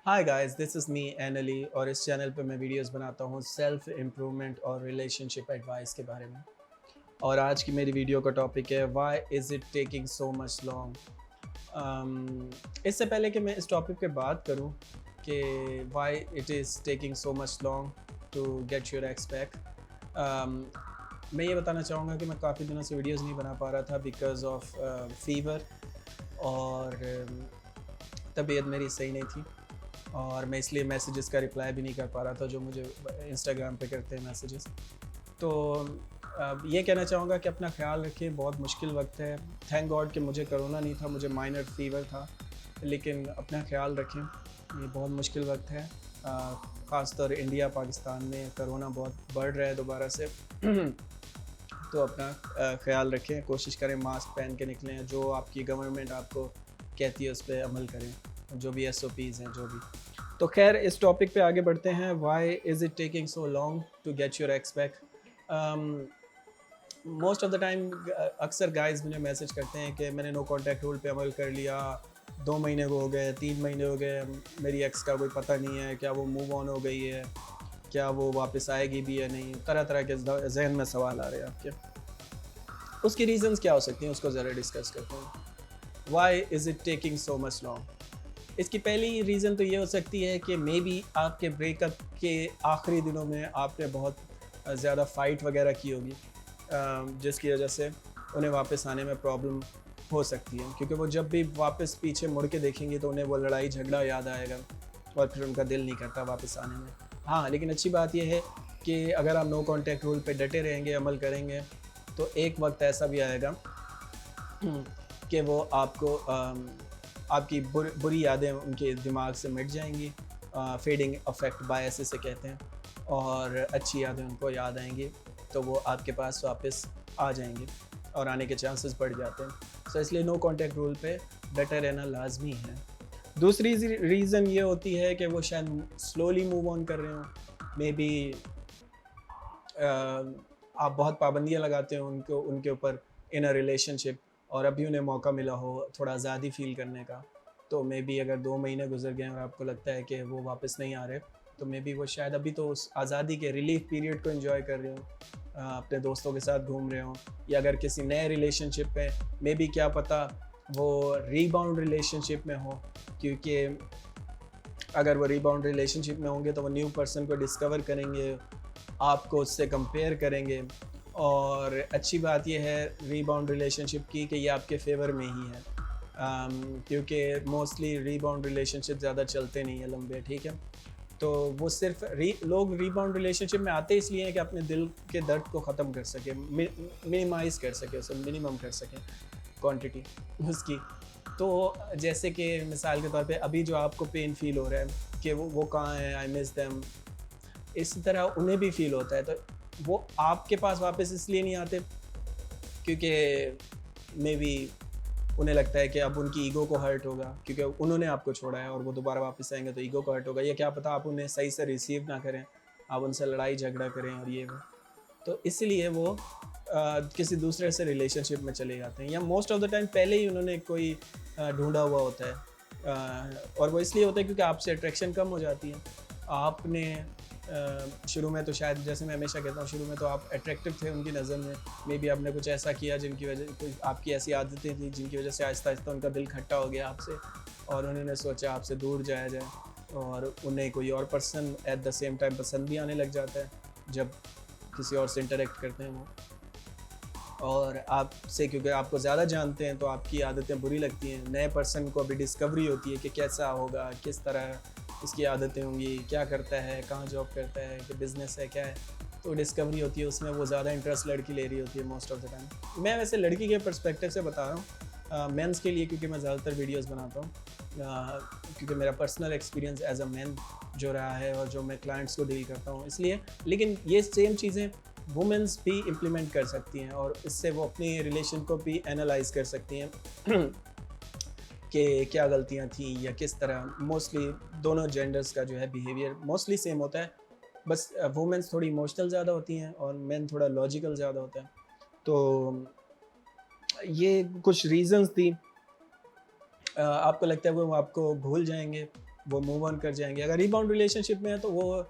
Hi guys, this is me एनली और इस चैनल पे मैं वीडियोस बनाता हूँ सेल्फ इम्प्रूवमेंट और रिलेशनशिप एडवाइस के बारे में। और आज की मेरी वीडियो का टॉपिक है why is it taking so much long. इससे पहले कि मैं इस टॉपिक पे बात करूँ कि why it is taking so much long to get your ex back, मैं ये बताना चाहूँगा कि मैं काफ़ी दिनों से वीडियोस नहीं बना पा रहा था बिकॉज़ ऑफ फीवर और तबीयत मेरी सही नहीं थी। और मैं इसलिए मैसेजेस का रिप्लाई भी नहीं कर पा रहा था जो मुझे इंस्टाग्राम पे करते हैं मैसेजेस। तो ये कहना चाहूँगा कि अपना ख़्याल रखिए, बहुत मुश्किल वक्त है। थैंक गॉड कि मुझे कोरोना नहीं था, मुझे माइनर फीवर था, लेकिन अपना ख़्याल रखें, ये बहुत मुश्किल वक्त है। ख़ासतौर इंडिया पाकिस्तान में कोरोना बहुत बढ़ रहा है दोबारा से। तो अपना ख़्याल रखें, कोशिश करें मास्क पहन के निकलें, जो आपकी गवर्नमेंट आपको कहती है उस पे अमल करें, जो भी एसओपीज़ हैं जो भी। तो ख़ैर इस टॉपिक पे आगे बढ़ते हैं, why is it taking so long to get your ex back. Most of the time अक्सर गाइज़ मुझे मैसेज करते हैं कि मैंने नो कॉन्टैक्ट रूल पे अमल कर लिया, 2 महीने को हो गए, 3 महीने हो गए, मेरी एक्स का कोई पता नहीं है, क्या वो मूव ऑन हो गई है, क्या वो वापस आएगी भी या नहीं? तरह-तरह के ज़हन में सवाल आ रहे हैं आपके। उसकी रीज़न्स क्या हो सकती हैं, उसको ज़रा डिस्कस करते हैं। Why is it taking so much long? इसकी पहली रीज़न तो ये हो सकती है कि मेबी आपके ब्रेकअप के आखिरी दिनों में आपने बहुत ज़्यादा फ़ाइट वगैरह की होगी, जिसकी वजह से उन्हें वापस आने में प्रॉब्लम हो सकती है, क्योंकि वो जब भी वापस पीछे मुड़ के देखेंगे तो उन्हें वो लड़ाई झगड़ा याद आएगा और फिर उनका दिल नहीं करता वापस आने में। हाँ, लेकिन अच्छी बात यह है कि अगर आप नो कॉन्टैक्ट रूल पे डटे रहेंगे, अमल करेंगे, तो एक वक्त ऐसा भी आएगा कि वो आपको आपकी बुरी यादें उनके दिमाग से मिट जाएंगी। फेडिंग अफेक्ट बायस इसे कहते हैं। और अच्छी यादें उनको याद आएंगी, तो वो आपके पास वापस आ जाएंगे और आने के चांसेस बढ़ जाते हैं। सो इसलिए नो कॉन्टैक्ट रूल पे डटे रहना लाजमी है। दूसरी रीज़न ये होती है कि वो शायद स्लोली मूव ऑन कर रहे हों। मे बी आप बहुत पाबंदियाँ लगाते हो उनको उनके ऊपर इन अ रिलेशनशिप, और अभी उन्हें मौका मिला हो थोड़ा आज़ादी फ़ील करने का, तो मे बी अगर 2 महीने गुज़र गए और आपको लगता है कि वो वापस नहीं आ रहे, तो मे बी वो शायद अभी तो उस आज़ादी के रिलीफ़ पीरियड को एन्जॉय कर रहे हों, अपने दोस्तों के साथ घूम रहे हों, या अगर किसी नए रिलेशनशिप में, मे बी क्या पता वो रीबाउंड रिलेशनशिप में हो, क्योंकि अगर वो रीबाउंड रिलेशनशिप में होंगे तो वो न्यू पर्सन को डिस्कवर करेंगे, आपको उससे कंपेयर करेंगे। और अच्छी बात ये है रीबाउंड रिलेशनशिप की कि ये आपके फेवर में ही है, क्योंकि मोस्टली रीबाउंड रिलेशनशिप ज़्यादा चलते नहीं हैं लंबे, ठीक है। तो वो सिर्फ लोग रीबाउंड रिलेशनशिप में आते इसलिए हैं कि अपने दिल के दर्द को ख़त्म कर सकें, मिनिमाइज़ कर सकें, उसे मिनिमम कर सकें क्वांटिटी उसकी। तो जैसे कि मिसाल के तौर पे अभी जो आपको पेन फ़ील हो रहा है कि वो कहाँ है, आई मिस देम, इसी तरह उन्हें भी फ़ील होता है। तो वो आपके पास वापस इसलिए नहीं आते क्योंकि मेबी उन्हें लगता है कि अब उनकी ईगो को हर्ट होगा, क्योंकि उन्होंने आपको छोड़ा है और वो दोबारा वापस आएँगे तो ईगो को हर्ट होगा, या क्या पता आप उन्हें सही से रिसीव ना करें, आप उनसे लड़ाई झगड़ा करें और ये वो। तो इसलिए वो किसी दूसरे से रिलेशनशिप में चले जाते हैं, या मोस्ट ऑफ द टाइम पहले ही उन्होंने कोई ढूँढा हुआ होता है। और वो इसलिए होता है क्योंकि आपसे अट्रैक्शन कम हो जाती है। आपने शुरू में तो शायद, जैसे मैं हमेशा कहता हूँ, शुरू में तो आप अट्रैक्टिव थे उनकी नज़र में, मेबी आपने कुछ ऐसा किया जिनकी वजह, कुछ आपकी ऐसी आदतें थी जिनकी वजह से आहिस्ता-आहिस्ता उनका दिल खट्टा हो गया आपसे, और उन्होंने सोचा आपसे दूर जाया जाए, और उन्हें कोई और person at the same time पसंद भी आने लग जाता है, जब किसी और से इंटरैक्ट करते हैं वो। और आपसे क्योंकि आपको ज़्यादा जानते हैं तो आपकी आदतें बुरी लगती हैं। नए पर्सन को अभी डिस्कवरी होती है कि कैसा होगा, किस तरह इसकी आदतें होंगी, क्या करता है, कहाँ जॉब करता है, कि बिज़नेस है, क्या है। तो डिस्कवरी होती है, उसमें वो ज़्यादा इंटरेस्ट लड़की ले रही होती है मोस्ट ऑफ द टाइम। मैं वैसे लड़की के पर्सपेक्टिव से बता रहा हूँ, मेंस के लिए, क्योंकि मैं ज़्यादातर वीडियोस बनाता हूँ, क्योंकि मेरा personal experience as a man जो रहा है और जो मैं क्लाइंट्स को डील करता हूँ, इसलिए। लेकिन ये सेम चीज़ें वुमेंस भी इम्प्लीमेंट कर सकती हैं, और इससे वो अपनी रिलेशन को भी एनालाइज कर सकती हैं कि क्या गलतियाँ थी या किस तरह। मोस्टली दोनों जेंडर्स का जो है बिहेवियर मोस्टली सेम होता है, बस वुमेंस थोड़ी इमोशनल ज़्यादा होती हैं और मेन थोड़ा लॉजिकल ज़्यादा होता है। तो ये कुछ रीजंस थी। आपको लगता है वो आपको भूल जाएंगे, वो मूव ऑन कर जाएंगे। अगर रीबाउंड रिलेशनशिप में है तो वो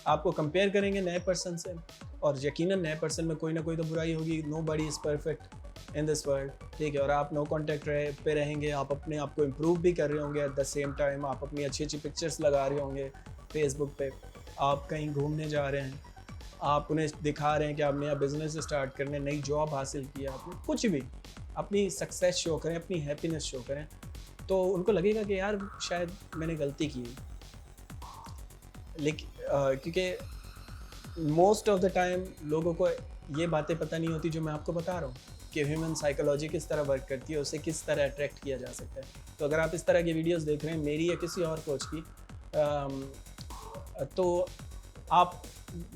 आपको कंपेयर करेंगे नए पर्सन से, और यकीनन नए पर्सन में कोई ना कोई तो बुराई होगी। Nobody is perfect in this world, ठीक है। और आप नो कॉन्टैक्ट पे रहेंगे, आप अपने आप को इम्प्रूव भी कर रहे होंगे, एट द सेम टाइम आप अपनी अच्छी अच्छी पिक्चर्स लगा रहे होंगे फेसबुक पे, आप कहीं घूमने जा रहे हैं, आप उन्हें दिखा रहे हैं कि आप नया बिजनेस स्टार्ट करने, नई जॉब हासिल किया आपने, कुछ भी अपनी सक्सेस शो करें, अपनी हैप्पीनेस शो करें, तो उनको लगेगा कि यार शायद मैंने गलती की। लेकिन क्योंकि मोस्ट ऑफ द टाइम लोगों को ये बातें पता नहीं होती जो मैं आपको बता रहा हूँ कि ह्यूमन साइकोलॉजी किस तरह वर्क करती है, उसे किस तरह अट्रैक्ट किया जा सकता है। तो अगर आप इस तरह की वीडियोस देख रहे हैं मेरी या किसी और कोच की, तो आप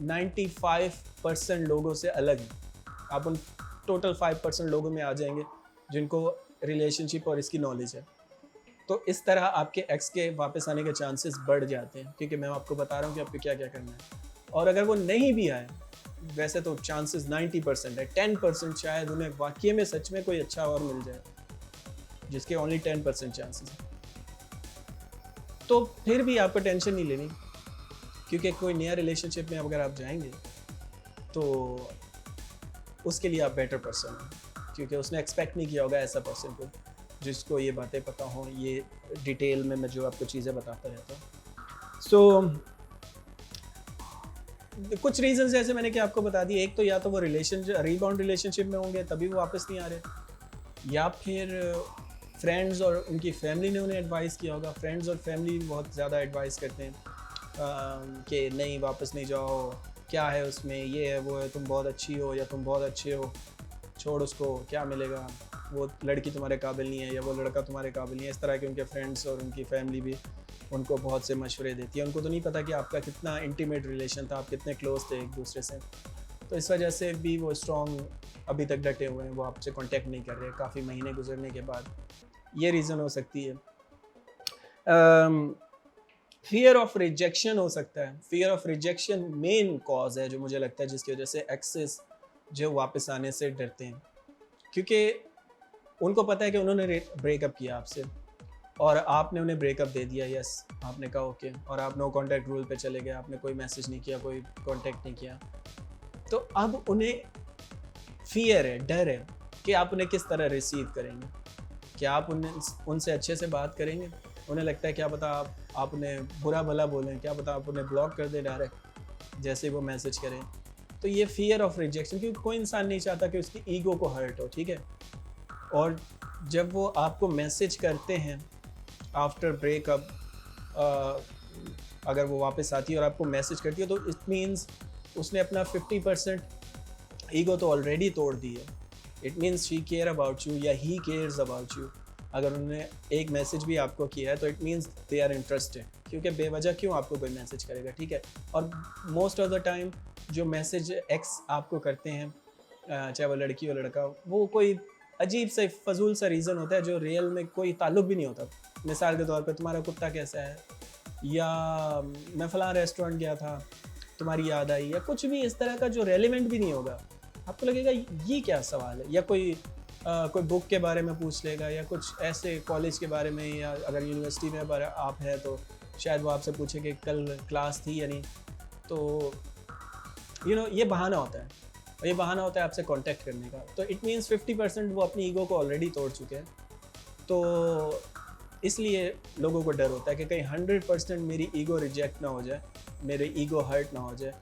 95% लोगों से अलग हैं। आप उन टोटल 5% लोगों में आ जाएंगे जिनको रिलेशनशिप और इसकी नॉलेज है। तो इस तरह आपके एक्स के वापस आने के चांसेस बढ़ जाते हैं, क्योंकि मैं आपको बता रहा हूँ कि आपको क्या क्या करना है। और अगर वो नहीं भी आए, वैसे तो चांसेस 90% है, 10% शायद उन्हें वाकई में सच में कोई अच्छा और मिल जाए, जिसके ओनली 10% चांसेस हैं। तो फिर भी आपको टेंशन नहीं लेनी, क्योंकि कोई नया रिलेशनशिप में अगर आप जाएंगे तो उसके लिए आप बेटर पर्सन हैं, क्योंकि उसने एक्सपेक्ट नहीं किया होगा ऐसा पर्सन को जिसको ये बातें पता हो, ये डिटेल में मैं जो आपको चीज़ें बताता रहता हूँ। सो कुछ रीजंस जैसे मैंने कि आपको बता दिए, एक तो या तो वो रीबाउंड रिलेशनशिप में होंगे तभी वो वापस नहीं आ रहे, या फिर फ्रेंड्स और उनकी फैमिली ने उन्हें एडवाइस किया होगा। फ्रेंड्स और फैमिली बहुत ज़्यादा एडवाइस करते हैं कि नहीं वापस नहीं जाओ, क्या है उसमें, ये है वो है, तुम बहुत अच्छी हो या तुम बहुत अच्छे हो, छोड़ उसको, क्या मिलेगा, वो लड़की तुम्हारे काबिल नहीं है या वो लड़का तुम्हारे काबिल नहीं है। इस तरह के उनके फ्रेंड्स और उनकी फैमिली भी उनको बहुत से मशवरे देती है। उनको तो नहीं पता कि आपका कितना इंटीमेट रिलेशन था, आप कितने क्लोज थे एक दूसरे से। तो इस वजह से भी वो स्ट्रॉन्ग अभी तक डटे हुए हैं, वो आपसे कांटेक्ट नहीं कर रहे काफ़ी महीने गुजरने के बाद। ये रीज़न हो सकती है। फियर ऑफ रिजेक्शन हो सकता है। Fear of rejection main cause है जो मुझे लगता है जिसकी वजह से एक्सेस जो वापस आने से डरते हैं, क्योंकि उनको पता है कि उन्होंने ब्रेकअप किया आपसे और आपने उन्हें ब्रेकअप दे दिया। यस, आपने कहा ओके, और आप नो कांटेक्ट रूल पे चले गए, आपने कोई मैसेज नहीं किया, कोई कांटेक्ट नहीं किया। तो अब उन्हें फियर है, डर है कि आप उन्हें किस तरह रिसीव करेंगे, क्या आप उनसे अच्छे से बात करेंगे। उन्हें लगता है क्या पता आप उन्हें बुरा भला बोलें, क्या पता आप उन्हें ब्लॉक कर दें डायरेक्ट जैसे वो मैसेज करें। तो ये फियर ऑफ रिजेक्शन, क्योंकि कोई इंसान नहीं चाहता कि उसकी ईगो को हर्ट हो, ठीक है। और जब वो आपको मैसेज करते हैं आफ्टर ब्रेकअप, अगर वो वापस आती है और आपको मैसेज करती है, तो इट मीन्स उसने अपना 50% ईगो तो ऑलरेडी तोड़ दी है। It means she care about you या ही केयर्स अबाउट यू। अगर उन्होंने एक मैसेज भी आपको किया है तो it means they are interested, क्योंकि बेवजह क्यों आपको कोई मैसेज करेगा, ठीक है। और मोस्ट ऑफ द टाइम जो मैसेज एक्स आपको करते हैं, चाहे वो लड़की हो लड़का हो, वो कोई अजीब से फजूल सा रीज़न होता है जो रियल में कोई ताल्लुक भी नहीं होता। मिसाल के तौर पे तुम्हारा कुत्ता कैसा है, या मैं फ़लाँ रेस्टोरेंट गया था, तुम्हारी याद आई, या कुछ भी इस तरह का जो रेलिवेंट भी नहीं होगा। आपको लगेगा ये क्या सवाल है, या कोई बुक के बारे में पूछ लेगा, या कुछ ऐसे कॉलेज के बारे में, या अगर यूनिवर्सिटी में आप हैं तो शायद वो आपसे पूछे कि कल क्लास थी या नहीं। तो ये बहाना होता है, और ये बहाना होता है आपसे कांटेक्ट करने का। तो इट मीन्स 50% वो अपनी ईगो को ऑलरेडी तोड़ चुके हैं। तो इसलिए लोगों को डर होता है कि कहीं 100% मेरी ईगो रिजेक्ट ना हो जाए, मेरी ईगो हर्ट ना हो जाए।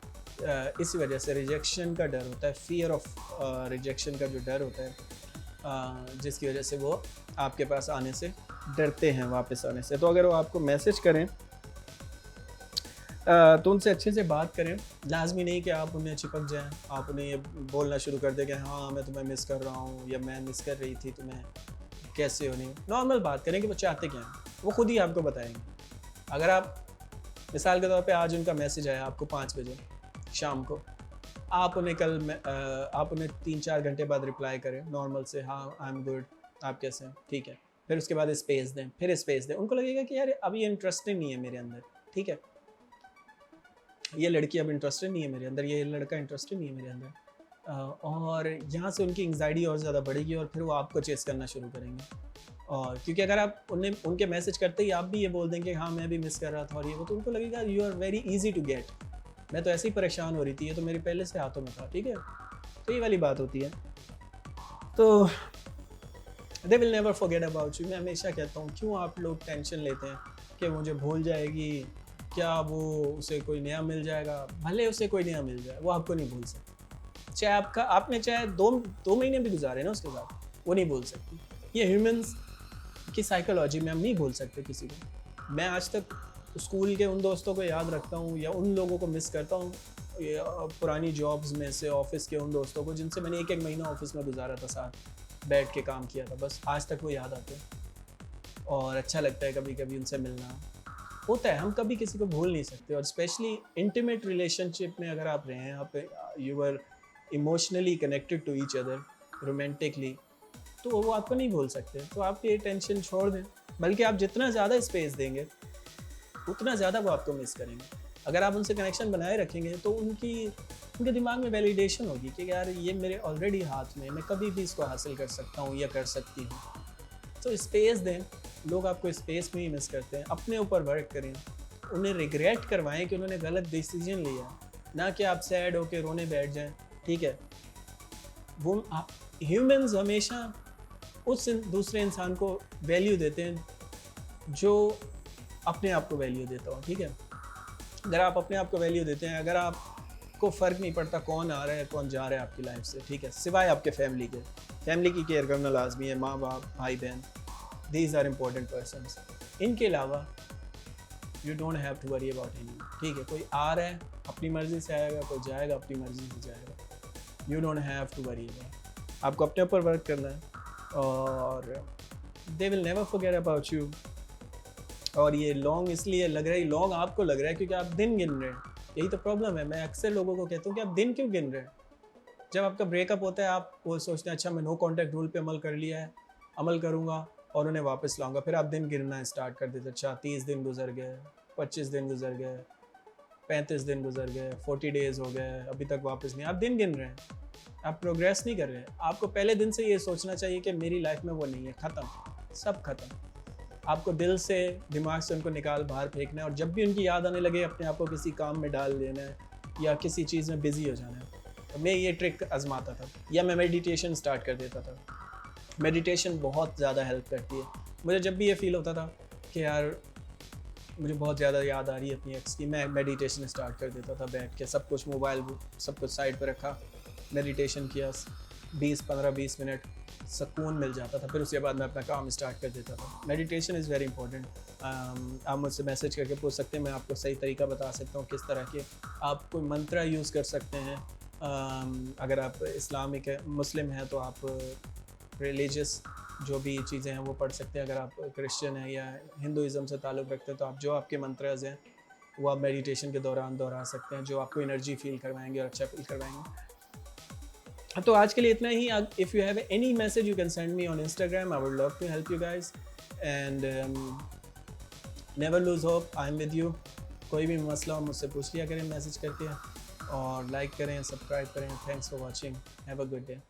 इसी वजह से रिजेक्शन का डर होता है, फियर ऑफ रिजेक्शन का जो डर होता है, जिसकी वजह से वो आपके पास आने से डरते हैं, वापस आने से। तो अगर वो आपको मैसेज करें तो उनसे अच्छे से बात करें। लाजमी नहीं कि आप उन्हें चिपक जाएं, आप उन्हें ये बोलना शुरू कर दें कि हाँ मैं तुम्हें मिस कर रहा हूँ, या मैं मिस कर रही थी तुम्हें, कैसे हो। नहीं, नॉर्मल बात करें कि वो चाहते क्या हैं, वो खुद ही आपको बताएंगे। अगर आप मिसाल के तौर पे आज उनका मैसेज आया आपको 5 बजे शाम को, आप उन्हें आप उन्हें 3-4 घंटे बाद रिप्लाई करें नॉर्मल से, हाँ आई एम गुड, आप कैसे हैं, ठीक है। फिर उसके बाद स्पेस दें, फिर स्पेस दें। उनको लगेगा कि यार अभी इंटरेस्टेड नहीं है मेरे अंदर, ठीक है, ये लड़की अब इंटरेस्टेड नहीं है मेरे अंदर, ये लड़का इंटरेस्टेड नहीं है मेरे अंदर। और यहाँ से उनकी एंग्जाइटी और ज़्यादा बढ़ेगी और फिर वो आपको चेस करना शुरू करेंगे। और क्योंकि अगर आप उन्हें उनके मैसेज करते ही आप भी ये बोल दें कि हाँ मैं भी मिस कर रहा था और ये वो, तो उनको लगेगा you are very easy to get, मैं तो ऐसे ही परेशान हो रही थी, ये तो मेरे पहले से हाथों में था, ठीक है। तो ये वाली बात होती है। तो दे will never forget about you. मैं हमेशा कहता हूँ क्यों आप लोग टेंशन लेते हैं कि मुझे भूल जाएगी, क्या वो उसे कोई नया मिल जाएगा। भले उसे कोई नया मिल जाए, वो आपको नहीं भूल सकती। चाहे आपने चाहे दो महीने भी गुजारे ना उसके साथ, वो नहीं भूल सकती। ये ह्यूमंस की साइकोलॉजी में हम नहीं भूल सकते किसी को। मैं आज तक स्कूल के उन दोस्तों को याद रखता हूँ या उन लोगों को मिस करता हूँ पुरानी जॉब्स में से, ऑफिस के उन दोस्तों को जिनसे मैंने एक महीना ऑफिस में गुजारा था, साथ बैठ के काम किया था, बस आज तक वो याद आते हैं और अच्छा लगता है कभी कभी उनसे मिलना। होता है, हम कभी किसी को भूल नहीं सकते। और स्पेशली इंटीमेट रिलेशनशिप में अगर आप रहे हैं, आप you are emotionally connected to each other romantically, तो वो आपको नहीं भूल सकते। तो आप ये टेंशन छोड़ दें, बल्कि आप जितना ज़्यादा स्पेस देंगे उतना ज़्यादा वो आपको मिस करेंगे। अगर आप उनसे कनेक्शन बनाए रखेंगे तो उनके दिमाग में वैलिडेशन होगी कि यार ये मेरे ऑलरेडी हाथ में, मैं कभी भी इसको हासिल कर सकता हूँ या कर सकती हूँ। तो स्पेस दें। लोग आपको स्पेस में ही मिस करते हैं। अपने ऊपर वर्क करें, उन्हें रिग्रेट करवाएं कि उन्होंने गलत डिसीजन लिया, ना कि आप सैड होकर रोने बैठ जाएं, ठीक है। वो ह्यूमंस हमेशा उस दूसरे इंसान को वैल्यू देते हैं जो अपने आप को वैल्यू देता हो, ठीक है। अगर आप अपने आप को वैल्यू देते हैं, अगर आपको फ़र्क नहीं पड़ता कौन आ रहा है कौन जा रहा है आपकी लाइफ से, ठीक है, सिवाय आपके फैमिली की केयर करना लाजमी है, माँ बाप भाई बहन, दीज आर इम्पोर्टेंट पर्सनस। इनके अलावा you don't have to worry about any, ठीक है। कोई आ रहा है अपनी मर्ज़ी से आएगा, कोई जाएगा अपनी मर्ज़ी से जाएगा। You don't have to worry about, आपको अपने ऊपर वर्क करना है और they will never forget about you. और ये लॉन्ग इसलिए लग रहा है, लॉन्ग आपको लग रहा है क्योंकि आप दिन गिन रहे हैं। यही तो प्रॉब्लम है। मैं अक्सर लोगों को कहता हूँ कि आप दिन क्यों गिन रहे हैं। जब आपका ब्रेकअप होता है आप वो सोचते हैं अच्छा मैं नो कॉन्टैक्ट रूल पे अमल कर लिया है, अमल करूँगा और उन्हें वापस लाऊंगा। फिर आप दिन गिनना स्टार्ट कर देते, अच्छा 30 दिन गुजर गए, 25 दिन गुजर गए, 35 दिन गुजर गए, 40 डेज़ हो गए, अभी तक वापस नहीं। आप दिन गिन रहे हैं, आप प्रोग्रेस नहीं कर रहे हैं। आपको पहले दिन से ये सोचना चाहिए कि मेरी लाइफ में वो नहीं है, ख़त्म, सब खत्म। आपको दिल से दिमाग से उनको निकाल बाहर फेंकना है और जब भी उनकी याद आने लगे अपने आप को किसी काम में डाल देना है या किसी चीज़ में बिजी हो जाना है। तो मैं ये ट्रिक आजमाता था या मैं मेडिटेशन स्टार्ट कर देता था। मेडिटेशन बहुत ज़्यादा हेल्प करती है। मुझे जब भी ये फील होता था कि यार मुझे बहुत ज़्यादा याद आ रही है अपनी एक्स की, मैं मेडिटेशन स्टार्ट कर देता था। बैठ के सब कुछ मोबाइल सब कुछ साइड पर रखा, मेडिटेशन किया, 15-20 मिनट सुकून मिल जाता था। फिर उसके बाद मैं अपना काम स्टार्ट कर देता था। Meditation is very important. आप मुझसे मैसेज करके पूछ सकते हैं, मैं आपको सही तरीका बता सकता हूँ किस तरह के आप कोई मंत्रा यूज़ कर सकते हैं। अगर आप इस्लामिक है, मुस्लिम हैं तो आप रिलीजियस जो भी चीज़ें हैं वो पढ़ सकते हैं। अगर आप क्रिश्चियन हैं या हिंदुज़म से ताल्लुक़ रखते हैं तो आप जो आपके मंत्राज हैं वो आप मेडिटेशन के दौरान दोहरा सकते हैं, जो आपको एनर्जी फील करवाएंगे और अच्छा फील करवाएंगे। तो आज के लिए इतना ही। If you have any message you can send me on Instagram, I would love to help you guys and never lose hope, I am with you. कोई भी मसला हो मुझसे पूछ लिया करें मैसेज करके और लाइक करें, सब्सक्राइब करें। Thanks for watching, have a good day.